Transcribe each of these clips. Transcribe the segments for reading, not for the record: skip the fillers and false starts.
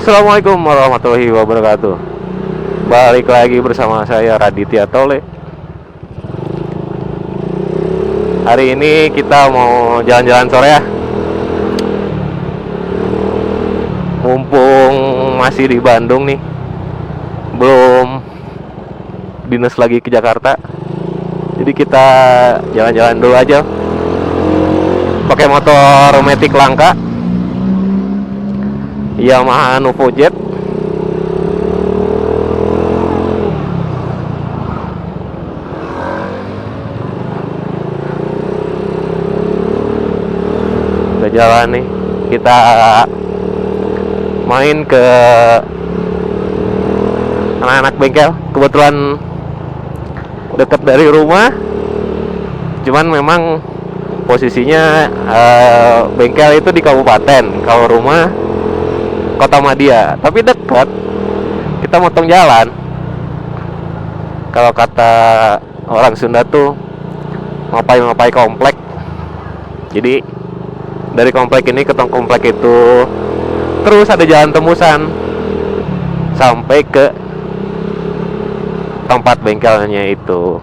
Assalamualaikum warahmatullahi wabarakatuh. Balik lagi bersama saya Raditya Tole. Hari ini kita mau jalan-jalan sore ya. Mumpung masih di Bandung nih, belum dinas lagi ke Jakarta. Jadi kita jalan-jalan dulu aja. Pakai motor Matic langka Yamaha Nuvo Jet. Udah jalan nih. Kita main ke anak-anak bengkel. Kebetulan dekat dari rumah. Cuman memang posisinya bengkel itu di kabupaten, kalau rumah Kota Madia, tapi dekat. Kita motong jalan. Kalau kata orang Sunda tuh mapai-mapai komplek. Jadi dari komplek ini ke komplek itu terus ada jalan tembusan sampai ke tempat bengkelnya itu.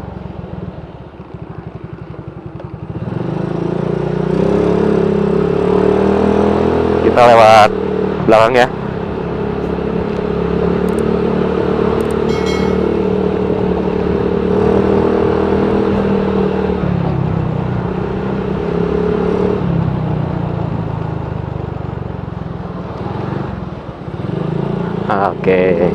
Kita lewat belakang ya. Oke.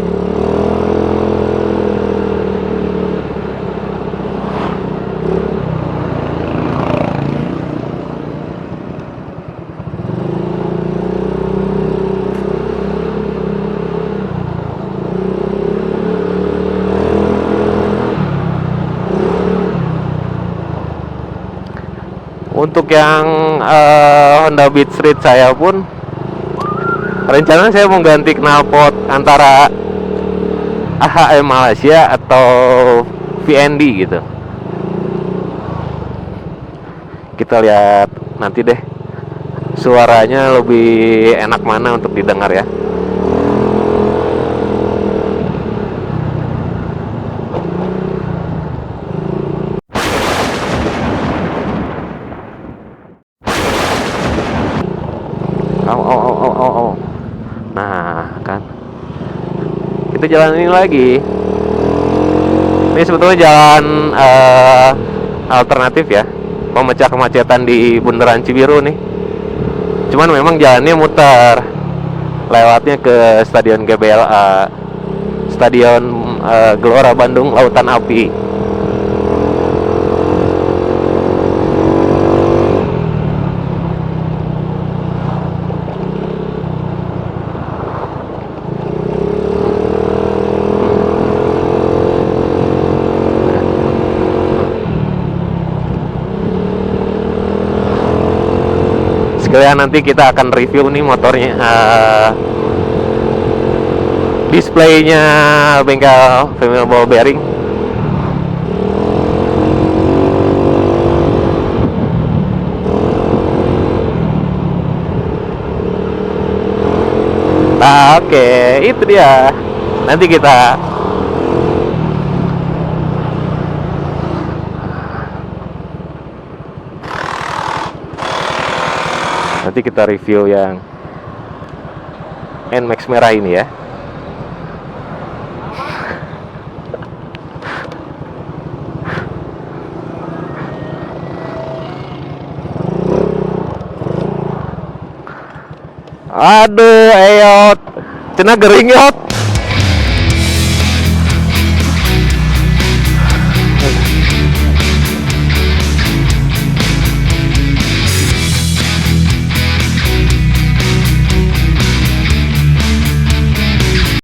Untuk yang Honda Beat Street saya pun rencananya saya mau ganti knalpot antara AHM Malaysia atau VND gitu. Kita lihat nanti deh suaranya lebih enak mana untuk didengar ya. Oh. Nah kan, kita jalan ini lagi. Ini sebetulnya jalan alternatif ya, memecah kemacetan di Bundaran Cibiru nih. Cuman memang jalannya muter, lewatnya ke Stadion GBLA, Stadion Gelora Bandung Lautan Api. Sekalian nanti kita akan review nih motornya, displaynya bengkel Family Ball Bearing. Nah, oke, itu dia. Nanti kita review yang NMAX merah ini ya. Aduh, eyot, cenah gering yot.